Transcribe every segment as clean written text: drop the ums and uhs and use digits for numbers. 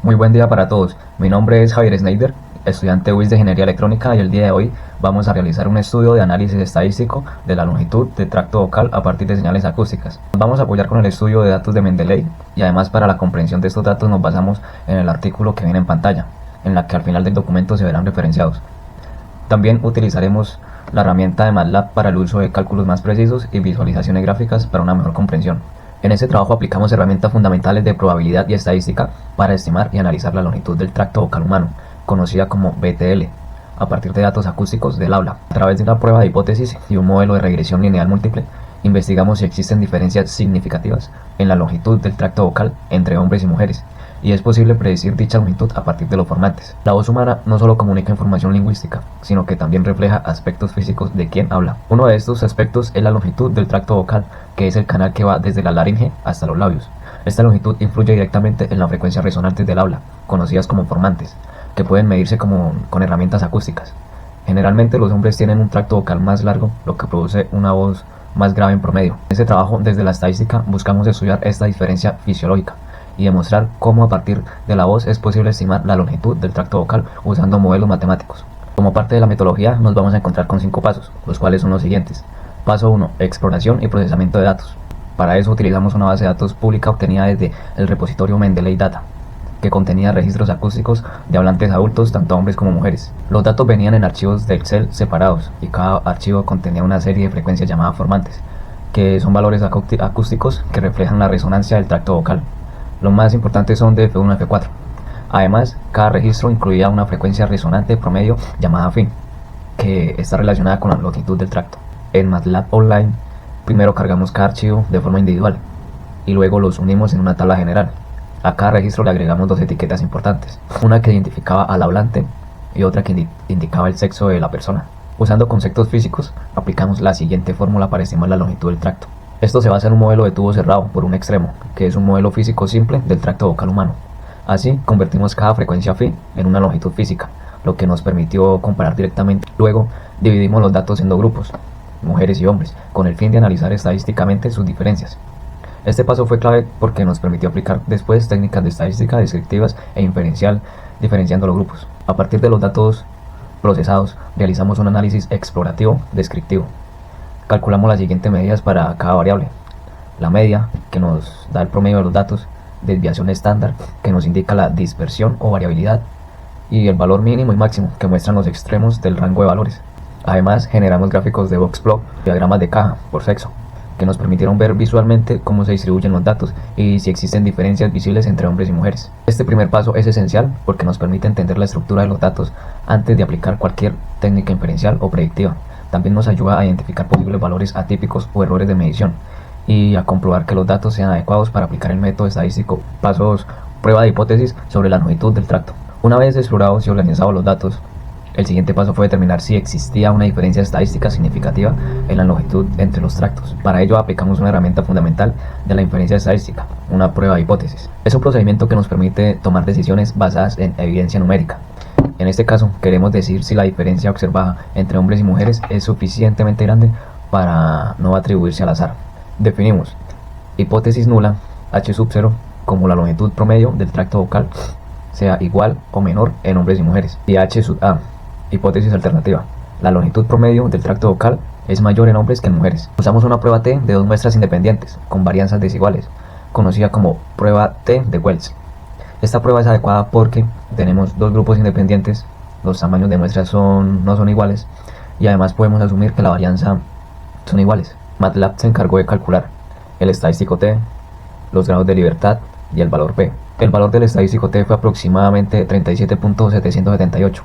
Muy buen día para todos. Mi nombre es Javier Schneider, estudiante UIS de Ingeniería Electrónica, y el día de hoy vamos a realizar un estudio de análisis estadístico de la longitud del tracto vocal a partir de señales acústicas. Vamos a apoyar con el estudio de datos de Mendeley y además para la comprensión de estos datos nos basamos en el artículo que viene en pantalla, en la que al final del documento se verán referenciados. También utilizaremos la herramienta de MATLAB para el uso de cálculos más precisos y visualizaciones gráficas para una mejor comprensión. En este trabajo aplicamos herramientas fundamentales de probabilidad y estadística para estimar y analizar la longitud del tracto vocal humano, conocida como BTL, a partir de datos acústicos del habla. A través de una prueba de hipótesis y un modelo de regresión lineal múltiple, investigamos si existen diferencias significativas en la longitud del tracto vocal entre hombres y mujeres, y es posible predecir dicha longitud a partir de los formantes. La voz humana no solo comunica información lingüística, sino que también refleja aspectos físicos de quien habla. Uno de estos aspectos es la longitud del tracto vocal, que es el canal que va desde la laringe hasta los labios. Esta longitud influye directamente en la frecuencia resonante del habla, conocidas como formantes, que pueden medirse con herramientas acústicas. Generalmente los hombres tienen un tracto vocal más largo, lo que produce una voz más grave en promedio. En este trabajo, desde la estadística, buscamos estudiar esta diferencia fisiológica y demostrar cómo a partir de la voz es posible estimar la longitud del tracto vocal usando modelos matemáticos. Como parte de la metodología nos vamos a encontrar con 5 pasos, los cuales son los siguientes. Paso 1. Exploración y procesamiento de datos. Para eso utilizamos una base de datos pública obtenida desde el repositorio Mendeley Data, que contenía registros acústicos de hablantes adultos, tanto hombres como mujeres. Los datos venían en archivos de Excel separados y cada archivo contenía una serie de frecuencias llamadas formantes, que son valores acústicos que reflejan la resonancia del tracto vocal. Los más importantes son de F1 a F4. Además, cada registro incluía una frecuencia resonante promedio llamada fin, que está relacionada con la longitud del tracto. En MATLAB Online, primero cargamos cada archivo de forma individual y luego los unimos en una tabla general. A cada registro le agregamos 2 etiquetas importantes, una que identificaba al hablante y otra que indicaba el sexo de la persona. Usando conceptos físicos, aplicamos la siguiente fórmula para estimar la longitud del tracto. Esto se basa en un modelo de tubo cerrado por un extremo, que es un modelo físico simple del tracto vocal humano. Así, convertimos cada frecuencia phi en una longitud física, lo que nos permitió comparar directamente. Luego, dividimos los datos en 2 grupos, mujeres y hombres, con el fin de analizar estadísticamente sus diferencias. Este paso fue clave porque nos permitió aplicar después técnicas de estadística descriptivas e inferencial, diferenciando los grupos. A partir de los datos procesados, realizamos un análisis explorativo descriptivo. Calculamos las siguientes medidas para cada variable. La media, que nos da el promedio de los datos, desviación estándar, que nos indica la dispersión o variabilidad, y el valor mínimo y máximo, que muestran los extremos del rango de valores. Además, generamos gráficos de box-plot, diagramas de caja por sexo, que nos permitieron ver visualmente cómo se distribuyen los datos y si existen diferencias visibles entre hombres y mujeres. Este primer paso es esencial porque nos permite entender la estructura de los datos antes de aplicar cualquier técnica inferencial o predictiva. También nos ayuda a identificar posibles valores atípicos o errores de medición y a comprobar que los datos sean adecuados para aplicar el método estadístico. Paso 2. Prueba de hipótesis sobre la longitud del tracto. Una vez explorados y organizados los datos, el siguiente paso fue determinar si existía una diferencia estadística significativa en la longitud entre los tractos. Para ello aplicamos una herramienta fundamental de la inferencia estadística, una prueba de hipótesis. Es un procedimiento que nos permite tomar decisiones basadas en evidencia numérica. En este caso, queremos decir si la diferencia observada entre hombres y mujeres es suficientemente grande para no atribuirse al azar. Definimos hipótesis nula, H sub 0, como la longitud promedio del tracto vocal sea igual o menor en hombres y mujeres. Y H sub A, hipótesis alternativa, la longitud promedio del tracto vocal es mayor en hombres que en mujeres. Usamos una prueba T de 2 muestras independientes, con varianzas desiguales, conocida como prueba T de Wells. Esta prueba es adecuada porque tenemos 2 grupos independientes, los tamaños de muestras no son iguales y además podemos asumir que la varianza son iguales. MATLAB se encargó de calcular el estadístico T, los grados de libertad y el valor P. El valor del estadístico T fue aproximadamente 37.778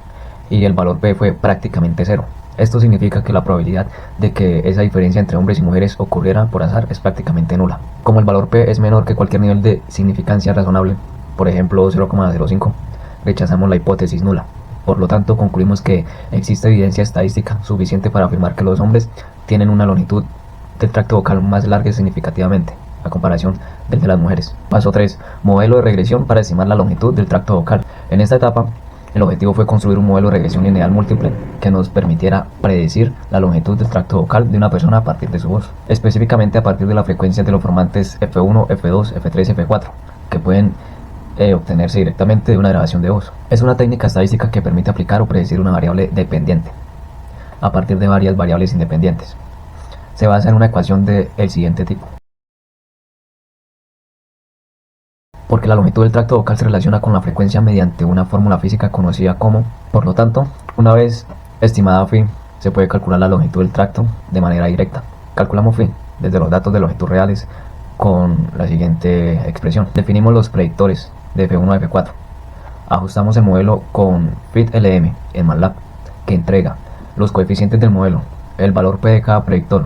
y el valor P fue prácticamente 0. Esto significa que la probabilidad de que esa diferencia entre hombres y mujeres ocurriera por azar es prácticamente nula. Como el valor P es menor que cualquier nivel de significancia razonable, por ejemplo 0,05, rechazamos la hipótesis nula. Por lo tanto, concluimos que existe evidencia estadística suficiente para afirmar que los hombres tienen una longitud del tracto vocal más larga significativamente, a comparación del de las mujeres. Paso 3. Modelo de regresión para estimar la longitud del tracto vocal. En esta etapa, el objetivo fue construir un modelo de regresión lineal múltiple que nos permitiera predecir la longitud del tracto vocal de una persona a partir de su voz, específicamente a partir de la frecuencia de los formantes F1, F2, F3, F4, que pueden obtenerse directamente de una grabación de voz. Es una técnica estadística que permite aplicar o predecir una variable dependiente a partir de varias variables independientes. Se basa en una ecuación del siguiente tipo. Porque la longitud del tracto vocal se relaciona con la frecuencia mediante una fórmula física conocida como, por lo tanto, una vez estimada phi, se puede calcular la longitud del tracto de manera directa. Calculamos phi desde los datos de longitud reales con la siguiente expresión. Definimos los predictores de F1 a F4. Ajustamos el modelo con FitLM en MATLAB, que entrega los coeficientes del modelo, el valor P de cada predictor,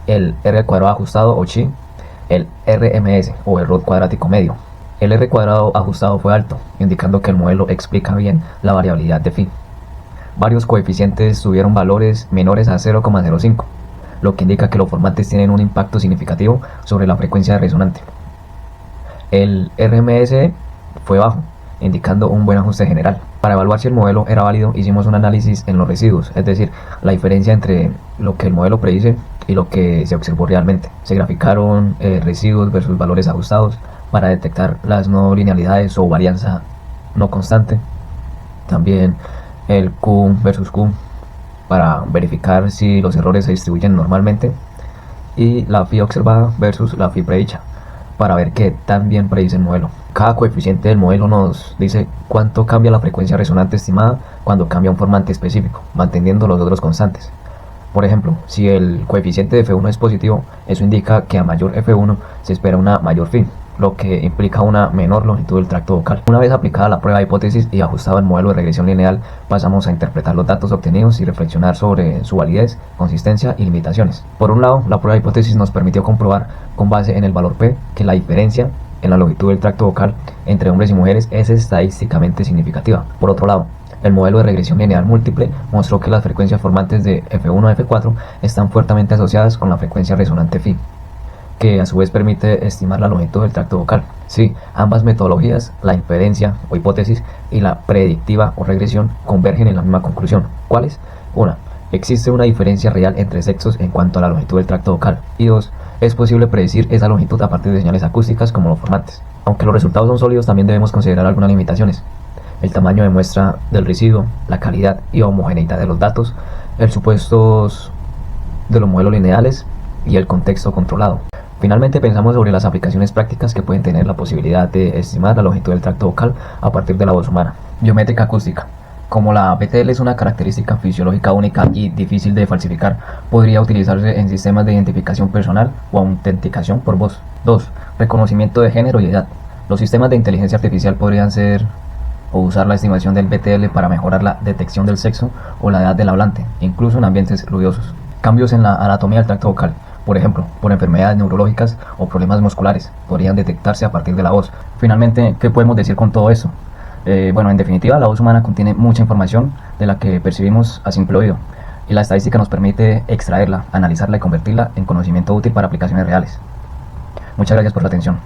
el R cuadrado ajustado o chi, el RMS o error cuadrático medio. El R cuadrado ajustado fue alto, indicando que el modelo explica bien la variabilidad de phi. Varios coeficientes tuvieron valores menores a 0,05, lo que indica que los formantes tienen un impacto significativo sobre la frecuencia resonante. El RMS fue bajo, indicando un buen ajuste general. Para evaluar si el modelo era válido, hicimos un análisis en los residuos, es decir, la diferencia entre lo que el modelo predice y lo que se observó realmente. Se graficaron residuos versus valores ajustados para detectar las no linealidades o varianza no constante. También el Q versus Q para verificar si los errores se distribuyen normalmente, y la phi observada versus la phi predicha para ver qué tan bien predice el modelo. Cada coeficiente del modelo nos dice cuánto cambia la frecuencia resonante estimada cuando cambia un formante específico, manteniendo los otros constantes. Por ejemplo, si el coeficiente de F1 es positivo, eso indica que a mayor F1 se espera una mayor phi, lo que implica una menor longitud del tracto vocal. Una vez aplicada la prueba de hipótesis y ajustado el modelo de regresión lineal, pasamos a interpretar los datos obtenidos y reflexionar sobre su validez, consistencia y limitaciones. Por un lado, la prueba de hipótesis nos permitió comprobar, con base en el valor P, que la diferencia en la longitud del tracto vocal entre hombres y mujeres es estadísticamente significativa. Por otro lado, el modelo de regresión lineal múltiple mostró que las frecuencias formantes de F1 a F4 están fuertemente asociadas con la frecuencia resonante phi, que a su vez permite estimar la longitud del tracto vocal. Sí, ambas metodologías, la inferencia o hipótesis y la predictiva o regresión, convergen en la misma conclusión. ¿Cuáles? 1. Existe una diferencia real entre sexos en cuanto a la longitud del tracto vocal. Y 2. Es posible predecir esa longitud a partir de señales acústicas como los formantes. Aunque los resultados son sólidos, también debemos considerar algunas limitaciones. El tamaño de muestra del residuo, la calidad y homogeneidad de los datos, el supuestos de los modelos lineales y el contexto controlado. Finalmente pensamos sobre las aplicaciones prácticas que pueden tener la posibilidad de estimar la longitud del tracto vocal a partir de la voz humana. Biométrica acústica. Como la BTL es una característica fisiológica única y difícil de falsificar, podría utilizarse en sistemas de identificación personal o autenticación por voz. 2. Reconocimiento de género y edad. Los sistemas de inteligencia artificial podrían ser o usar la estimación del BTL para mejorar la detección del sexo o la edad del hablante, incluso en ambientes ruidosos. Cambios en la anatomía del tracto vocal. Por ejemplo, por enfermedades neurológicas o problemas musculares, podrían detectarse a partir de la voz. Finalmente, ¿qué podemos decir con todo esto? Bueno, en definitiva, la voz humana contiene mucha información de la que percibimos a simple oído, y la estadística nos permite extraerla, analizarla y convertirla en conocimiento útil para aplicaciones reales. Muchas gracias por su atención.